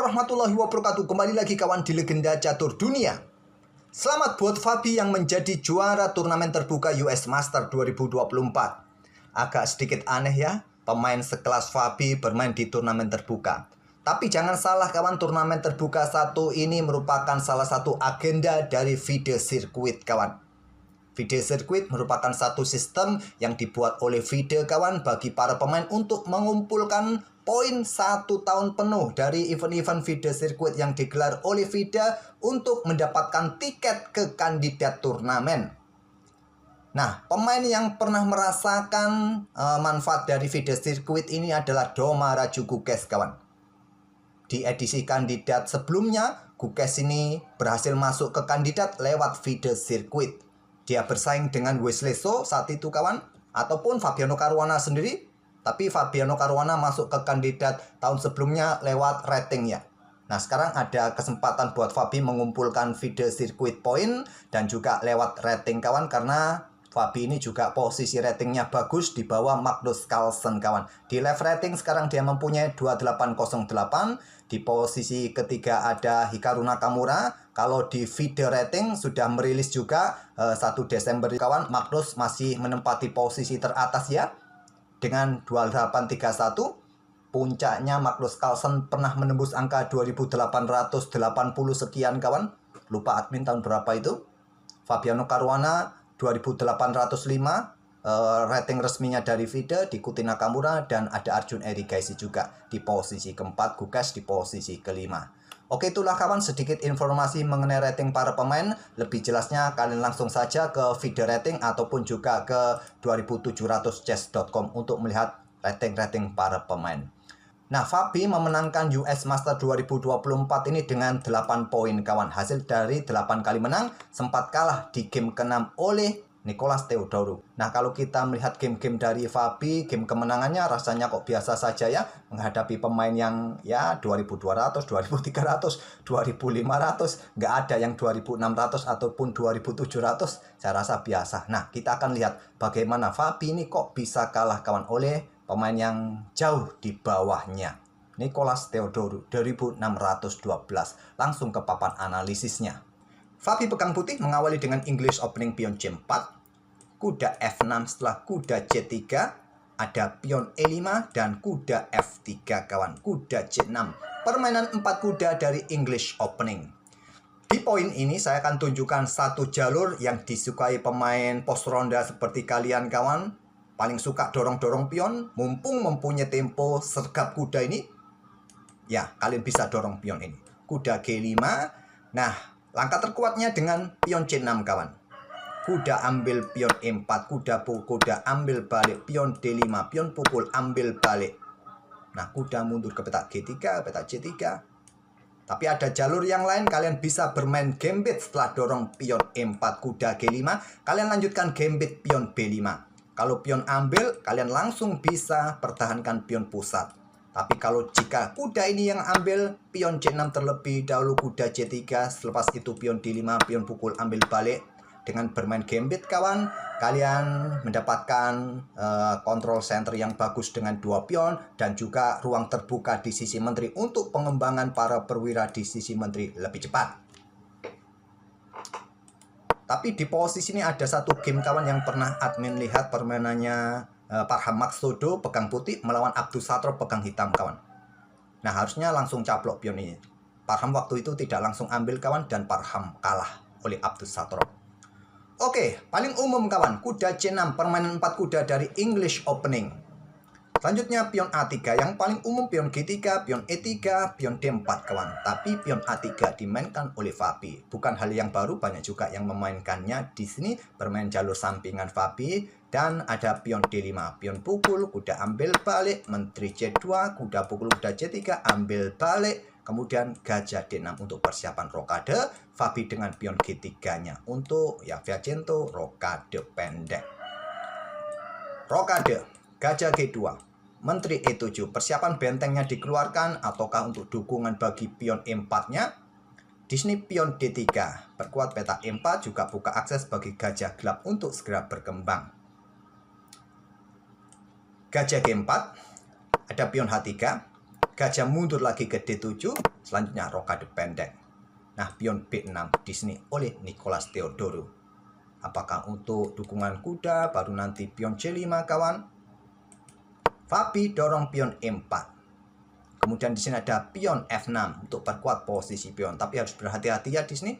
warahmatullahi wabarakatuh. Kembali lagi kawan di Legenda Catur Dunia. Selamat buat Fabi yang menjadi juara turnamen terbuka US Master 2024. Agak sedikit aneh ya, pemain sekelas Fabi bermain di turnamen terbuka. Tapi jangan salah kawan, turnamen terbuka satu ini merupakan salah satu agenda dari FIDE Circuit kawan. FIDE Circuit merupakan satu sistem yang dibuat oleh FIDE kawan bagi para pemain untuk mengumpulkan poin 1 tahun penuh dari event-event FIDE Circuit yang digelar oleh FIDE untuk mendapatkan tiket ke kandidat turnamen. Nah, pemain yang pernah merasakan manfaat dari FIDE Circuit ini adalah Domaraju Gukes kawan. Di edisi kandidat sebelumnya, Gukes ini berhasil masuk ke kandidat lewat FIDE Circuit. Dia bersaing dengan Wesley So saat itu kawan, ataupun Fabiano Caruana sendiri. Tapi Fabiano Caruana masuk ke kandidat tahun sebelumnya lewat rating ya. Nah, sekarang ada kesempatan buat Fabi mengumpulkan FIDE Circuit point dan juga lewat rating kawan, karena Fabi ini juga posisi ratingnya bagus di bawah Magnus Carlsen kawan. Di live rating sekarang dia mempunyai 2808. Di posisi ketiga ada Hikaru Nakamura. Kalau di FIDE rating sudah merilis juga 1 Desember kawan, Magnus masih menempati posisi teratas ya dengan 2831. Puncaknya Magnus Carlsen pernah menembus angka 2880 sekian kawan. Lupa admin tahun berapa itu. Fabiano Caruana 2805 rating resminya dari FIDE, diikuti Nakamura dan ada Arjun Erigaisi juga di posisi keempat, Gukes di posisi kelima. Oke, itulah kawan sedikit informasi mengenai rating para pemain. Lebih jelasnya kalian langsung saja ke FIDE rating ataupun juga ke 2700chess.com untuk melihat rating-rating para pemain. Nah, Fabi memenangkan US Master 2024 ini dengan 8 poin kawan. Hasil dari 8 kali menang, sempat kalah di game ke-6 oleh Nicolas Theodorou. Nah, kalau kita melihat game-game dari Fabi, game kemenangannya rasanya kok biasa saja ya. Menghadapi pemain yang ya 2200, 2300, 2500. Nggak ada yang 2600 ataupun 2700. Saya rasa biasa. Nah, kita akan lihat bagaimana Fabi ini kok bisa kalah kawan oleh pemain yang jauh di bawahnya. Nicolas Theodorou 2612. Langsung ke papan analisisnya. Fabi Pegang Putih mengawali dengan English opening pion C4, kuda F6 setelah kuda C3, ada pion E5 dan kuda F3 kawan, kuda C6. Permainan 4 kuda dari English opening. Di poin ini saya akan tunjukkan satu jalur yang disukai pemain pos ronda seperti kalian kawan. Paling suka dorong-dorong pion, mumpung mempunyai tempo sergap kuda ini. Ya, kalian bisa dorong pion ini. Kuda G5. Nah, langkah terkuatnya dengan pion C6 kawan. Kuda ambil pion E4, kuda ambil balik, pion D5, pion pukul ambil balik. Nah, kuda mundur ke petak G3, petak C3. Tapi ada jalur yang lain, kalian bisa bermain gambit setelah dorong pion E4, kuda G5. Kalian lanjutkan gambit pion B5. Kalau pion ambil, kalian langsung bisa pertahankan pion pusat. Tapi kalau jika kuda ini yang ambil, pion C6 terlebih dahulu, kuda C3, selepas itu pion D5, pion pukul ambil balik. Dengan bermain gambit kawan, kalian mendapatkan control center yang bagus dengan 2 pion dan juga ruang terbuka di sisi menteri untuk pengembangan para perwira di sisi menteri lebih cepat. Tapi di posisi ini ada satu game kawan yang pernah admin lihat permainannya Parham Magsudi Pegang Putih melawan Abdus Satrob Pegang Hitam kawan. Nah, harusnya langsung caplok pion ini. Parham waktu itu tidak langsung ambil kawan dan Parham kalah oleh Abdus Satrob. Oke, paling umum kawan, kuda C6, permainan 4 kuda dari English opening. Selanjutnya pion A3, yang paling umum pion G3, pion E3, pion D4 kawan. Tapi pion A3 dimainkan oleh Fabi. Bukan hal yang baru, banyak juga yang memainkannya di sini. Bermain jalur sampingan Fabi. Dan ada pion D5, pion pukul, kuda ambil balik, menteri C2, kuda pukul, kuda C3, ambil balik. Kemudian gajah D6 untuk persiapan rokade. Fabi dengan pion G3-nya untuk ya Fiacento, rokade pendek. Rokade, gajah G2. Menteri E7, persiapan bentengnya dikeluarkan ataukah untuk dukungan bagi pion E4-nya? Di sini pion D3, perkuat petak E4 juga buka akses bagi gajah gelap untuk segera berkembang. Gajah G4, ada pion H3, Gajah mundur lagi ke D7, selanjutnya rokade pendek. Nah, pion B6 di sini oleh Nicolas Theodorou. Apakah untuk dukungan kuda, baru nanti pion C5 kawan. Fabi dorong pion E4. Kemudian di sini ada pion F6 untuk perkuat posisi pion, tapi harus berhati-hati ya di sini.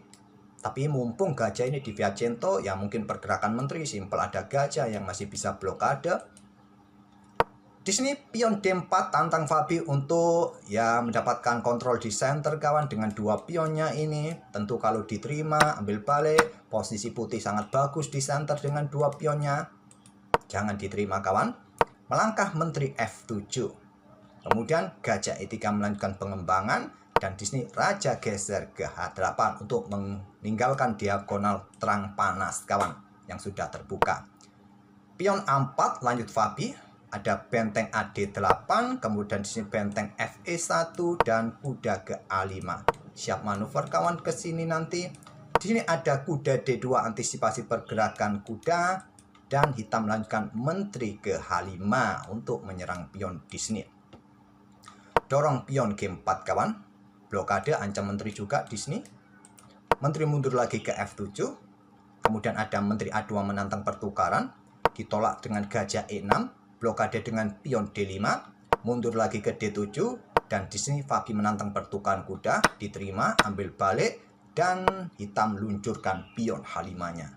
Tapi mumpung gajah ini di Piacento, ya mungkin pergerakan menteri simpel, ada gajah yang masih bisa blokade. Di sini pion D4 tantang Fabi untuk ya mendapatkan kontrol di center kawan dengan dua pionnya ini. Tentu kalau diterima ambil balik, posisi putih sangat bagus di center dengan dua pionnya. Jangan diterima kawan. Melangkah menteri F7. Kemudian gajah E3 melanjutkan pengembangan. Dan di sini raja geser ke H8 untuk meninggalkan diagonal terang panas kawan yang sudah terbuka. Pion A4 lanjut Fabi, ada benteng AD8, kemudian di sini benteng FE1 dan kuda ke A5. Siap manuver kawan ke sini nanti. Di sini ada kuda D2 antisipasi pergerakan kuda dan hitam melanjutkan menteri ke H5 untuk menyerang pion di sini. Dorong pion G4 kawan. Blokade ancam menteri juga di sini. Menteri mundur lagi ke F7. Kemudian ada menteri A2 menantang pertukaran. Ditolak dengan gajah E6. Blokade dengan pion D5. Mundur lagi ke D7. Dan di sini Fabi menantang pertukaran kuda. Diterima, ambil balik. Dan hitam luncurkan pion H5-nya.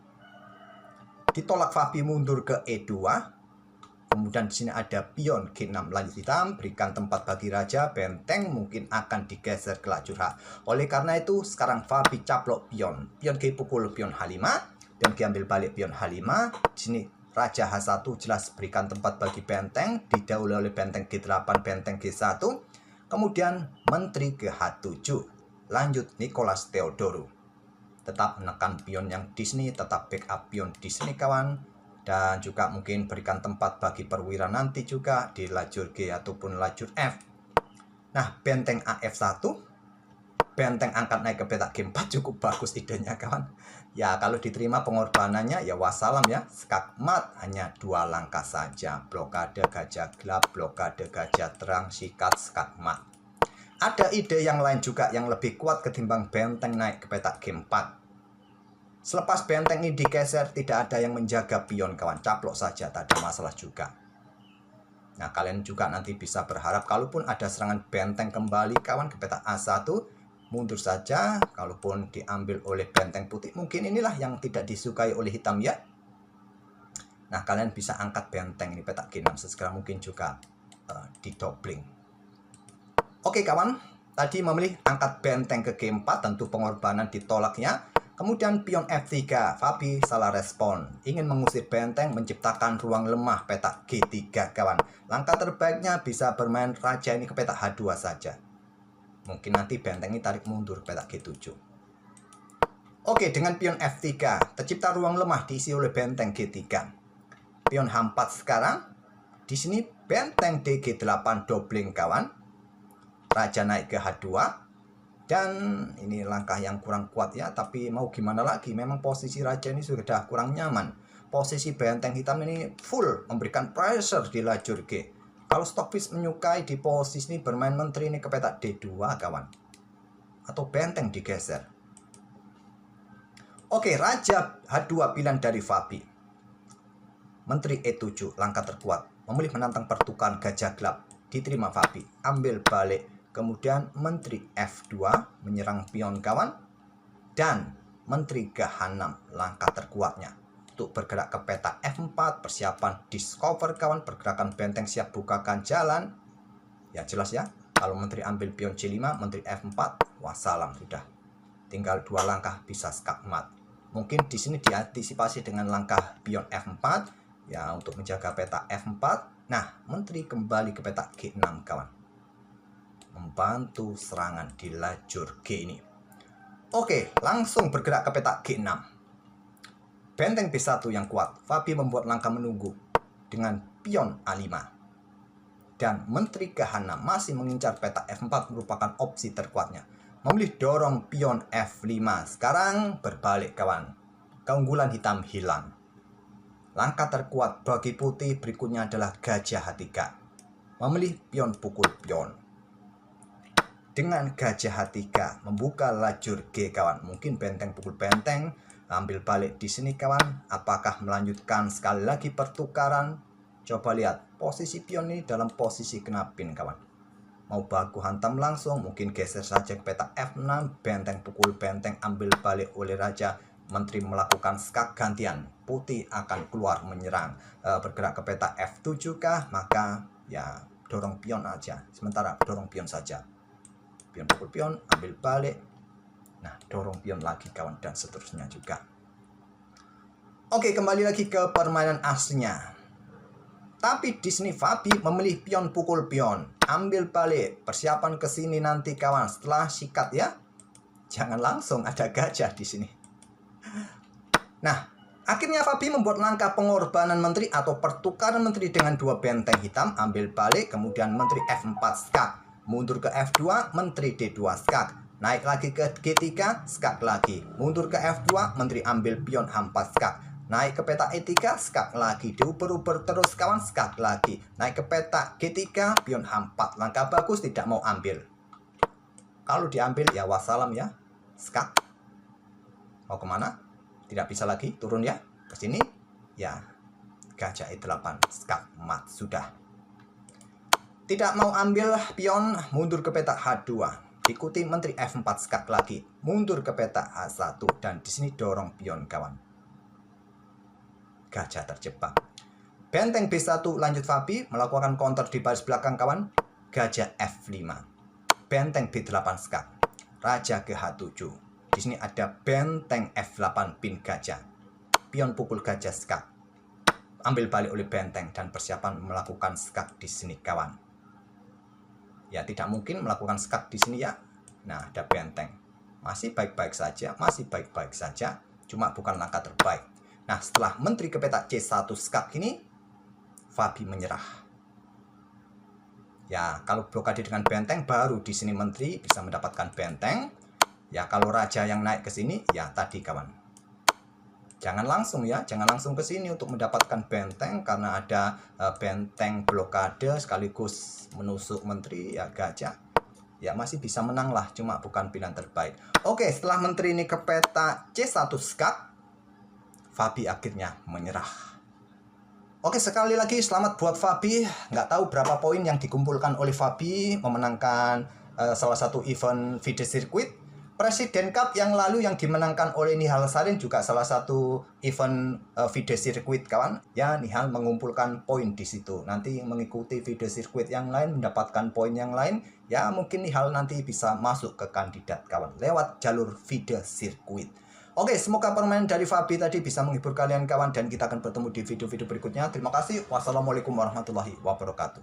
Ditolak Fabi mundur ke E2. Kemudian di sini ada pion G6 lanjut hitam, berikan tempat bagi raja, benteng mungkin akan digeser ke lajur H. Oleh karena itu sekarang Fabi caplok pion. Pion G pukul pion H5, pion G ambil balik pion H5. Di sini raja H1 jelas berikan tempat bagi benteng, didahului oleh benteng G8, benteng G1. Kemudian menteri ke H7. Lanjut Nicolas Theodorou. Tetap menekan pion yang di sini, tetap backup pion di sini kawan. Dan juga mungkin berikan tempat bagi perwira nanti juga di lajur G ataupun lajur F. Nah, benteng AF1, benteng angkat naik ke petak G4 cukup bagus idenya kawan. Ya, kalau diterima pengorbanannya ya wassalam ya. Skakmat hanya 2 langkah saja. Blokade gajah gelap, blokade gajah terang, sikat skakmat. Ada ide yang lain juga yang lebih kuat ketimbang benteng naik ke petak G4. Selepas benteng ini digeser, tidak ada yang menjaga pion kawan. Caplok saja, tak ada masalah juga. Nah, kalian juga nanti bisa berharap kalaupun ada serangan benteng kembali kawan ke petak A1, mundur saja. Kalaupun diambil oleh benteng putih, mungkin inilah yang tidak disukai oleh hitam ya. Nah, kalian bisa angkat benteng ini petak G6 sesegera mungkin juga didobling. Oke kawan, tadi memilih angkat benteng ke G4, tentu pengorbanan ditolaknya. Kemudian pion F3, Fabi salah respon. Ingin mengusir benteng, menciptakan ruang lemah petak G3 kawan. Langkah terbaiknya bisa bermain raja ini ke petak H2 saja. Mungkin nanti benteng ini tarik mundur ke petak G7. Oke, dengan pion F3, tercipta ruang lemah diisi oleh benteng G3. Pion H4 sekarang. Di sini benteng DG8 dobling kawan. Raja naik ke H2. Dan ini langkah yang kurang kuat ya, tapi mau gimana lagi, memang posisi raja ini sudah kurang nyaman. Posisi benteng hitam ini full memberikan pressure di lajur G. Kalau Stockfish menyukai di posisi ini bermain menteri ini ke petak D2 kawan. Atau benteng digeser. Oke, raja H2 pilihan dari Fabi. Menteri E7, langkah terkuat. Memilih menantang pertukaran gajah gelap. Diterima Fabi, ambil balik. Kemudian menteri F2 menyerang pion kawan. Dan menteri ke H6 langkah terkuatnya. Untuk bergerak ke peta F4, persiapan discover kawan. Pergerakan benteng siap bukakan jalan. Ya jelas ya. Kalau menteri ambil pion C5, menteri F4, wassalam sudah. Tinggal 2 langkah bisa skakmat. Mungkin di sini diantisipasi dengan langkah pion F4. Ya untuk menjaga peta F4. Nah, menteri kembali ke peta G6 kawan. Membantu serangan di lajur G ini. Oke, langsung bergerak ke petak G6. Benteng B1 yang kuat. Fabi membuat langkah menunggu dengan pion A5. Dan menteri ke H6 masih mengincar petak F4 merupakan opsi terkuatnya. Memilih dorong pion F5. Sekarang berbalik kawan. Keunggulan hitam hilang. Langkah terkuat bagi putih berikutnya adalah gajah H3. Memilih pion pukul pion. dengan gajah H3 membuka lajur G kawan. Mungkin benteng pukul benteng, ambil balik di sini kawan. Apakah melanjutkan sekali lagi pertukaran? Coba lihat posisi pion ini dalam posisi kena pin kawan. Mau baku hantam langsung, mungkin geser saja ke peta F6, benteng pukul benteng ambil balik oleh raja. Menteri melakukan skak gantian, putih akan keluar menyerang, bergerak ke peta F7 kah? Maka ya dorong pion aja, sementara dorong pion saja. Pion pukul pion, ambil balik, nah dorong pion lagi kawan, dan seterusnya juga. Oke, kembali lagi ke permainan aslinya. Tapi di sini Fabi memilih pion pukul pion, ambil balik, persiapan ke sini nanti kawan. Setelah sikat ya, jangan langsung ada gajah di sini. Nah, akhirnya Fabi membuat langkah pengorbanan menteri atau pertukaran menteri dengan dua benteng hitam, ambil balik, kemudian menteri F4 skak, mundur ke F2, menteri D2 skak, naik lagi ke G3, skak lagi, mundur ke F2, menteri ambil pion H4 skak, naik ke peta E3, skak lagi, diuber-uber terus kawan, skak lagi, naik ke peta G3, pion H4, langkah bagus, tidak mau ambil. Kalau diambil ya wassalam ya, skak. Mau kemana? Tidak bisa lagi, turun ya, ke sini, ya, gajah E8, skak, mat, sudah. Tidak mau ambil pion, mundur ke peta H2, ikuti menteri F4 skak lagi, mundur ke peta H1, dan di sini dorong pion kawan. Gajah terjebak. Benteng B1 lanjut Fabi, melakukan counter di baris belakang kawan, gajah F5, benteng B8 skak, raja ke H7. Di sini ada benteng F8 pin gajah. Pion pukul gajah skak. Ambil balik oleh benteng dan persiapan melakukan skak di sini kawan. Ya tidak mungkin melakukan skak di sini ya. Nah ada benteng. Masih baik-baik saja, masih baik-baik saja. Cuma bukan langkah terbaik. Nah setelah menteri ke peta C1 skak ini, Fabi menyerah. Ya kalau blokade dengan benteng baru di sini menteri bisa mendapatkan benteng. Ya kalau raja yang naik ke sini ya tadi kawan. Jangan langsung ya, jangan langsung ke sini untuk mendapatkan benteng karena ada benteng blokade sekaligus menusuk menteri ya gajah. Ya masih bisa menang lah, cuma bukan pilihan terbaik. Oke, setelah menteri ini ke peta C1 skak, Fabi akhirnya menyerah. Oke, sekali lagi selamat buat Fabi. Nggak tahu berapa poin yang dikumpulkan oleh Fabi memenangkan salah satu event FIDE Circuit. Presiden Cup yang lalu yang dimenangkan oleh Nihal Sarin juga salah satu event FIDE Circuit kawan. Ya, Nihal mengumpulkan poin di situ. Nanti mengikuti FIDE Circuit yang lain mendapatkan poin yang lain. Ya, mungkin Nihal nanti bisa masuk ke kandidat kawan lewat jalur FIDE Circuit. Oke, semoga permainan dari Fabi tadi bisa menghibur kalian kawan dan kita akan bertemu di video-video berikutnya. Terima kasih. Wassalamualaikum warahmatullahi wabarakatuh.